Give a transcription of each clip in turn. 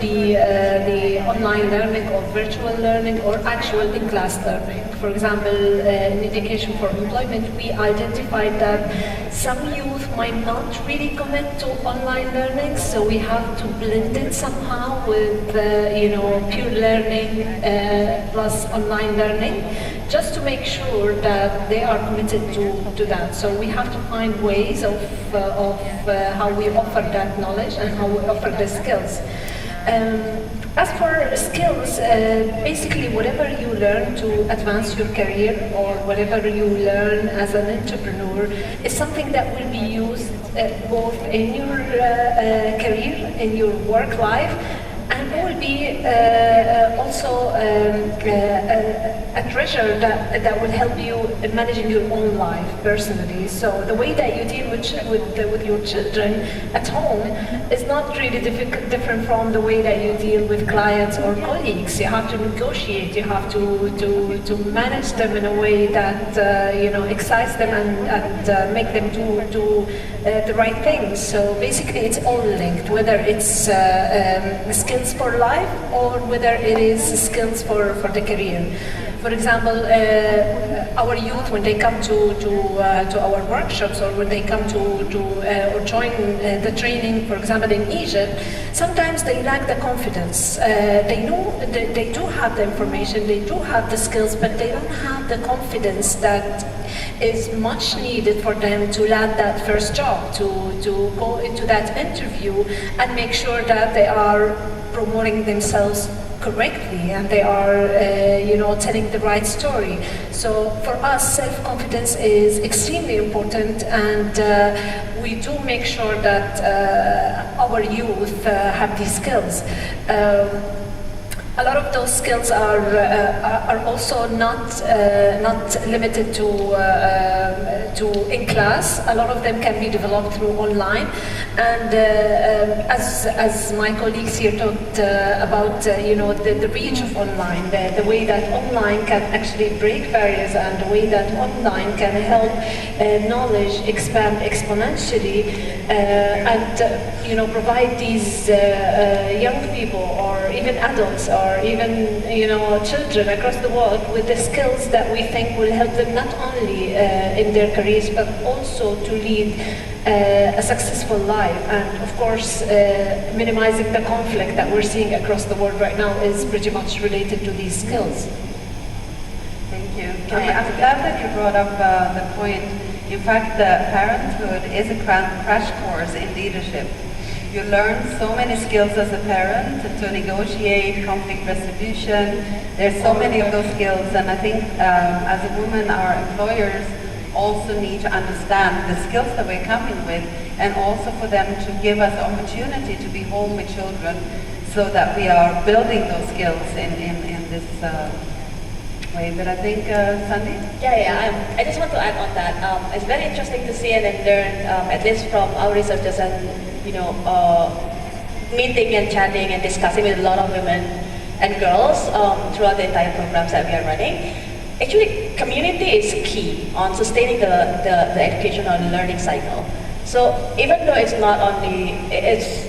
the online learning or virtual learning or actual in-class learning. For example, in education for employment, we identified that some youth might not really commit to online learning, so we have to blend it somehow with pure learning plus online learning, just to make sure that they are committed to that. So we have to find ways of how we offer that knowledge and how we offer the skills. As for skills, basically whatever you learn to advance your career or whatever you learn as an entrepreneur is something that will be used both in your career, in your work life, and will be also a treasure that will help you in managing your own life personally. So the way that you deal with your children at home is not really different from the way that you deal with clients or colleagues. You have to negotiate. You have to manage them in a way that excites them and make them do the right things. So basically, it's all linked. Whether it's skills for life or whether it is skills for the career. For example, our youth, when they come to our workshops or when they come or join the training, for example, in Egypt, sometimes they lack the confidence. They know they do have the information, they do have the skills, but they don't have the confidence that is much needed for them to land that first job, to go into that interview and make sure that they are promoting themselves correctly and they are telling the right story. So for us, self-confidence is extremely important, and we do make sure that our youth have these skills. A lot of those skills are also not limited to in class. A lot of them can be developed through online, and as my colleagues here talked about, the reach of online, the way that online can actually break barriers, and the way that online can help knowledge expand exponentially, and provide these young people or even adults or even children across the world with the skills that we think will help them not only in their careers but also to lead a successful life. And of course, minimizing the conflict that we're seeing across the world right now is pretty much related to these skills. Thank you. I'm glad that you brought up the point. In fact, parenthood is a crash course in leadership. You learn so many skills as a parent to negotiate, conflict resolution. There's so many of those skills, and I think as a woman, our employers also need to understand the skills that we're coming with, and also for them to give us the opportunity to be home with children, so that we are building those skills in this way. But I think, Sandy? I just want to add on that. It's very interesting to see and learn, at least from our researchers and meeting and chatting and discussing with a lot of women and girls throughout the entire programs that we are running. Actually, community is key on sustaining the educational learning cycle. So even though it's not only, it's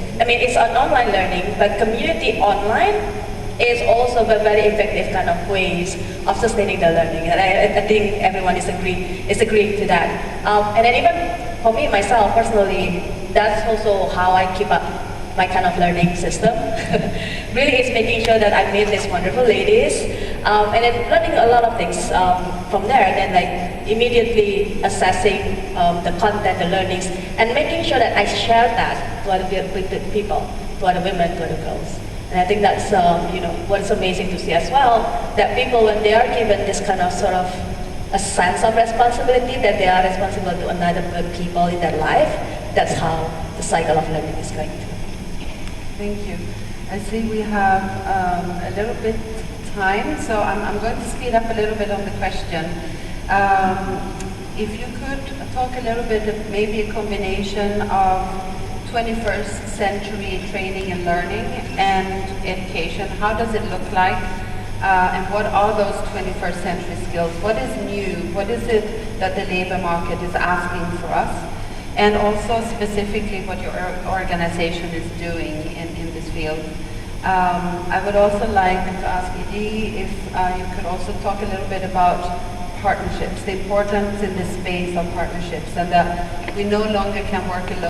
an online learning, but community online is also a very effective kind of ways of sustaining the learning. And I think everyone is agreeing to that. And then even for me, myself, personally, that's also how I keep up my kind of learning system. Really, it's making sure that I meet these wonderful ladies, and then learning a lot of things from there, and then like immediately assessing the content, the learnings, and making sure that I share that to other people, to other women, to other girls. And I think that's what's amazing to see as well, that people, when they are given this kind of sort of a sense of responsibility, that they are responsible to another people in their life, that's how the cycle of learning is going to. Thank you. I see we have a little bit time, so I'm going to speed up a little bit on the question. If you could talk a little bit of maybe a combination of 21st century training and learning and education, how does it look like? And what are those 21st century skills? What is new? What is it that the labor market is asking for us? And also specifically what your organization is doing in this field. I would also like to ask Edie if you could also talk a little bit about partnerships, the importance in this space of partnerships, and that we no longer can work alone.